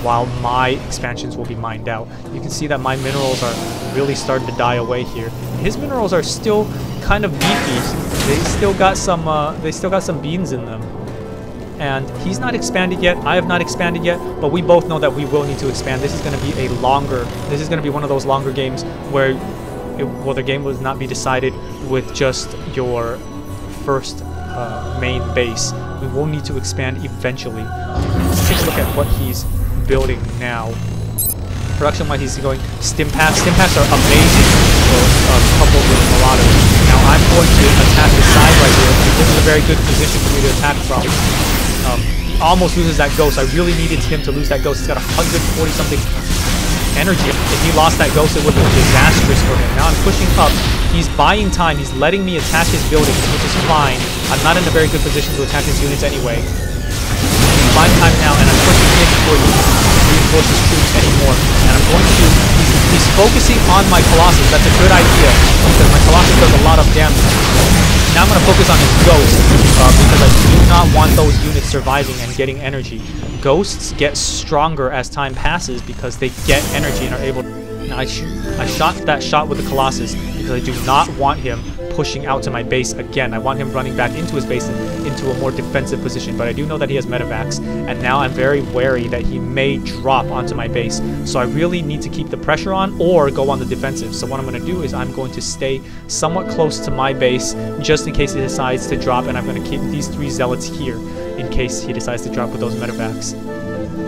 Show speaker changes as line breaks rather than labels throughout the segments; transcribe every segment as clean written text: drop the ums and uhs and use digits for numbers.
while my expansions will be mined out. You can see that my minerals are really starting to die away here. His minerals are still kind of beefy. They still got some beans in them. And he's not expanded yet. I have not expanded yet, but we both know that we will need to expand. This is going to be this is going to be one of those longer games where the game will not be decided with just your first main base. We will need to expand eventually. Let's take a look at what he's building now. Production-wise, he's going stim packs. Stim packs are amazing, coupled with Marauders. Now I'm going to attack the side right here. This is a very good position for me to attack from. He almost loses that ghost. I really needed him to lose that ghost. He's got 140 something energy. If he lost that ghost, it would have been disastrous for him. Now I'm pushing up. He's buying time. He's letting me attack his buildings, which is fine. I'm not in a very good position to attack his units anyway. He's buying time now, and I'm pushing in before he reinforce his troops anymore. And I'm going to... He's focusing on my Colossus. That's a good idea, because my Colossus does a lot of damage. Now I'm going to focus on his ghost, because I do not want those units surviving and getting energy. Ghosts get stronger as time passes because they get energy and are able to... Now I shot that shot with the Colossus because I do not want him pushing out to my base again. I want him running back into his base and into a more defensive position, but I do know that he has medevacs, and now I'm very wary that he may drop onto my base. So I really need to keep the pressure on or go on the defensive. So what I'm going to do is I'm going to stay somewhat close to my base just in case he decides to drop, and I'm going to keep these 3 zealots here in case he decides to drop with those medevacs.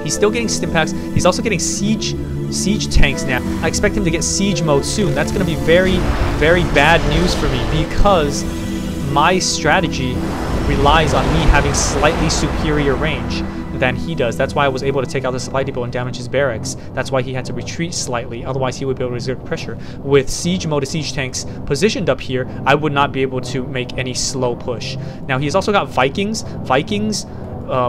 He's still getting stim packs. He's also getting siege tanks now. I expect him to get siege mode soon. That's going to be very, very bad news for me because my strategy relies on me having slightly superior range than he does. That's why I was able to take out the supply depot and damage his barracks. That's why he had to retreat slightly. Otherwise, he would be able to exert pressure. With siege mode siege tanks positioned up here, I would not be able to make any slow push. Now, he's also got Vikings. Vikings,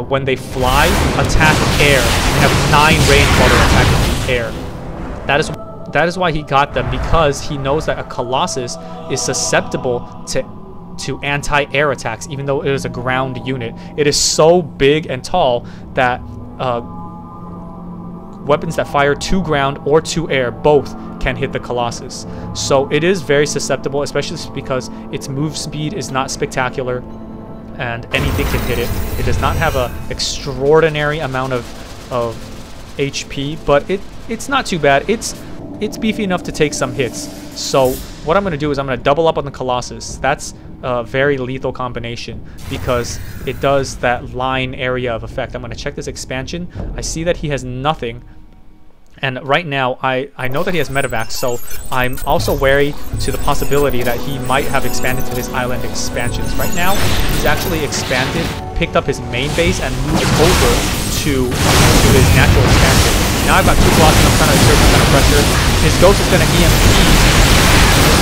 when they fly, attack air. They have 9 range while they're attacking air. That is why he got them, because he knows that a Colossus is susceptible to anti-air attacks, even though it is a ground unit. It is so big and tall that weapons that fire to ground or to air both can hit the Colossus. So it is very susceptible, especially because its move speed is not spectacular and anything can hit it. It does not have an extraordinary amount of HP, but it's not too bad. It's beefy enough to take some hits. So what I'm going to do is I'm going to double up on the Colossus. That's a very lethal combination because it does that line area of effect. I'm going to check this expansion. I see that he has nothing. And right now, I know that he has medevacs, so I'm also wary to the possibility that he might have expanded to his island expansions. Right now, he's actually expanded, picked up his main base, and moved over to his natural expansion. Now I've got 2 blocks, and I'm trying to exert some kind of pressure. His ghost is going to EMP.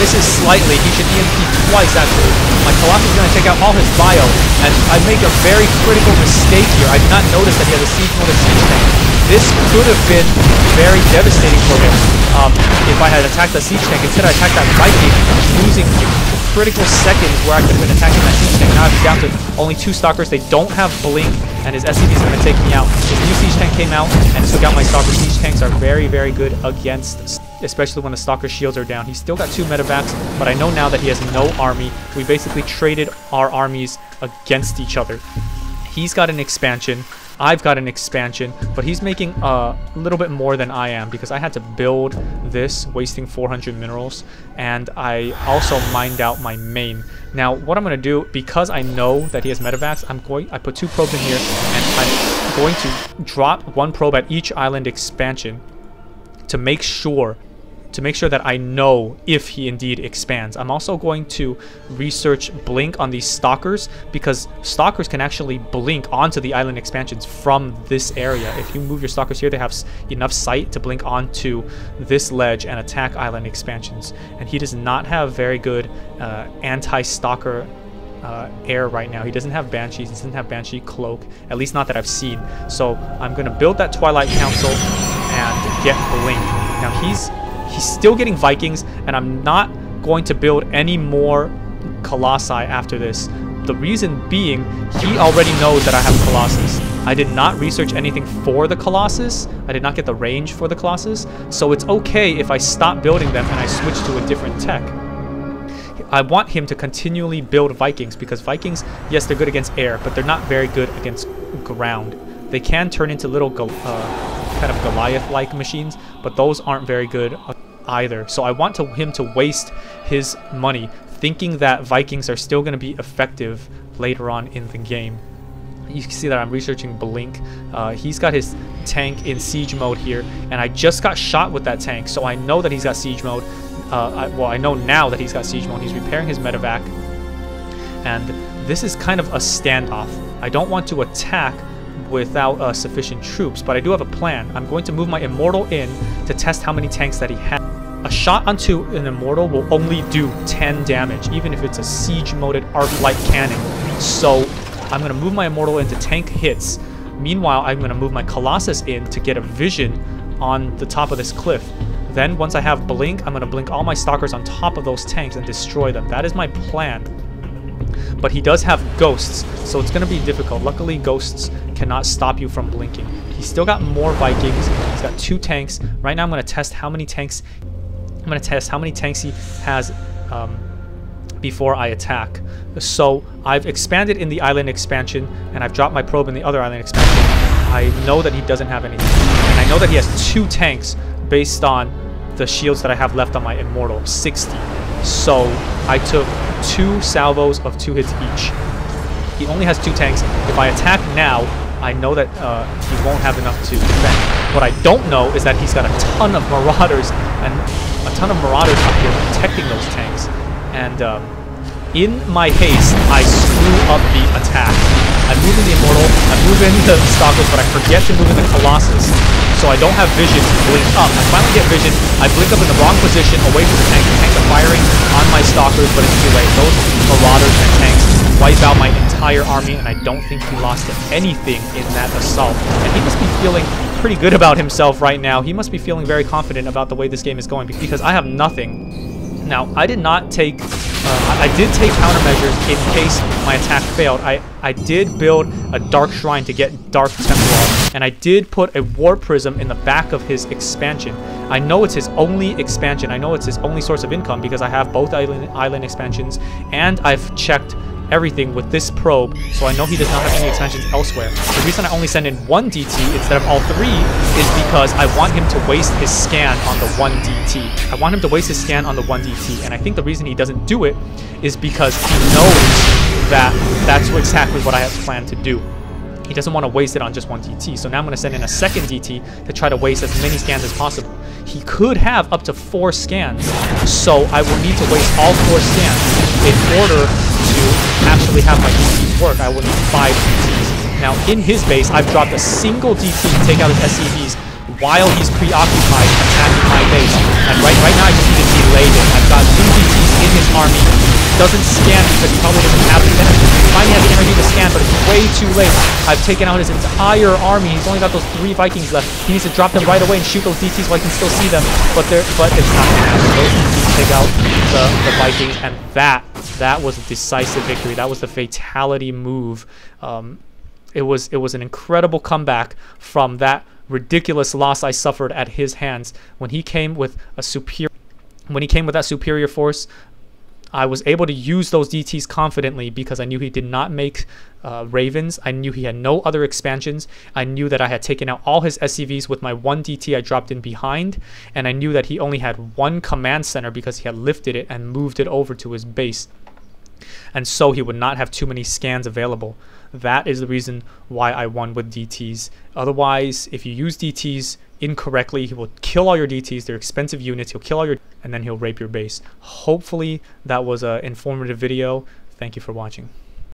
Misses slightly. He should EMP twice, actually. My Colossus is going to take out all his bio, and I make a very critical mistake here. I did not notice that he has a siege mode siege tank. This could have been very devastating for him if I had attacked the siege tank. Instead, I attacked that Viking, losing critical seconds where I could have been attacking that siege tank. Now I'm down to only 2 stalkers. They don't have blink, and his SCV is going to take me out. His new siege tank came out and took out my stalker. Siege tanks are very, very good against, especially when the stalker shields are down. He's still got 2 medevacs, but I know now that he has no army. We basically traded our armies against each other. He's got an expansion. I've got an expansion, but he's making a little bit more than I am because I had to build this, wasting 400 minerals, and I also mined out my main. Now, what I'm going to do, because I know that he has medevacs, I put 2 probes in here, and I'm going to drop 1 probe at each island expansion to make sure that I know if he indeed expands. I'm also going to research blink on these stalkers because stalkers can actually blink onto the island expansions from this area. If you move your stalkers here, they have enough sight to blink onto this ledge and attack island expansions. And he does not have very good anti-stalker air right now. He doesn't have banshees. He doesn't have banshee cloak, at least not that I've seen. So I'm going to build that Twilight Council and get blink. Now he's still getting Vikings, and I'm not going to build any more Colossi after this. The reason being, he already knows that I have Colossus. I did not research anything for the Colossus. I did not get the range for the Colossus. So it's okay if I stop building them and I switch to a different tech. I want him to continually build Vikings, because Vikings, yes, they're good against air, but they're not very good against ground. They can turn into little kind of Goliath-like machines, but those aren't very good either. So I want him to waste his money thinking that Vikings are still going to be effective later on in the game. You can see that I'm researching Blink. He's got his tank in siege mode here, and I just got shot with that tank, so I know that he's got siege mode. Well, I know now that he's got siege mode. He's repairing his medevac, and this is kind of a standoff. I don't want to attack without sufficient troops, but I do have a plan. I'm going to move my Immortal in to test how many tanks that he has. A shot onto an Immortal will only do 10 damage, even if it's a siege-moded arc-light cannon. So I'm going to move my Immortal in to tank hits. Meanwhile, I'm going to move my Colossus in to get a vision on the top of this cliff. Then, once I have Blink, I'm going to blink all my Stalkers on top of those tanks and destroy them. That is my plan. But he does have Ghosts, so it's going to be difficult. Luckily, Ghosts cannot stop you from blinking. He's still got more Vikings. He's got 2 tanks. Right now, I'm going to test how many tanks... I'm going to test how many tanks he has before I attack. So I've expanded in the island expansion, and I've dropped my probe in the other island expansion. I know that he doesn't have anything. And I know that he has 2 tanks based on the shields that I have left on my Immortal, 60. So I took 2 salvos of 2 hits each. He only has 2 tanks. If I attack now, I know that he won't have enough to defend. What I don't know is that he's got a ton of Marauders and a ton of Marauders up here protecting those tanks. And in my haste, I screw up the attack. I'm moving the Immortal, I'm moving the Stalkers, but I forget to move in the Colossus. So I don't have vision to blink up. I finally get vision. I blink up in the wrong position, away from the tank. The tanks are firing on my Stalkers, but it's too late. Those Marauders and tanks wipe out my entire army, and I don't think he lost anything in that assault. And he must be feeling pretty good about himself right now. He must be feeling very confident about the way this game is going, because I have nothing. Now, I did not take... I did take countermeasures in case my attack failed. I did build a Dark Shrine to get Dark Templar, and I did put a War Prism in the back of his expansion. I know it's his only expansion. I know it's his only source of income, because I have both island expansions, and I've checked everything with this probe, so I know he does not have any expansions elsewhere. The reason I only send in 1 DT instead of all 3 is because I want him to waste his scan on the 1 DT. I want him to waste his scan on the 1 DT, and I think the reason he doesn't do it is because he knows that that's exactly what I have planned to do. He doesn't want to waste it on just 1 DT, so now I'm going to send in a 2nd DT to try to waste as many scans as possible. He could have up to 4 scans, so I will need to waste all 4 scans in order to actually have my DTs work. I will need 5 DTs. Now, in his base, I've dropped a single DT to take out his SCVs while he's preoccupied attacking my base. And right now, I just need to delay it. I've got 2 DTs in his army. Doesn't scan because he probably doesn't have the energy. He finally has the energy to scan, but it's way too late. I've taken out his entire army. He's only got those 3 Vikings left. He needs to drop them right away and shoot those DTs while I can still see them. But it's not going to happen. Those DTs take out the Vikings, and that was a decisive victory. That was the fatality move. It was an incredible comeback from that ridiculous loss I suffered at his hands. When he came with that superior force, I was able to use those DTs confidently because I knew he did not make Ravens. I knew he had no other expansions. I knew that I had taken out all his SCVs with my 1 DT I dropped in behind, and I knew that he only had 1 command center because he had lifted it and moved it over to his base. And so he would not have too many scans available. That is the reason why I won with DTs. Otherwise, if you use DTs incorrectly, he will kill all your DTs. They're expensive units. He'll kill all your... and then he'll rape your base. Hopefully that was an informative video. Thank you for watching.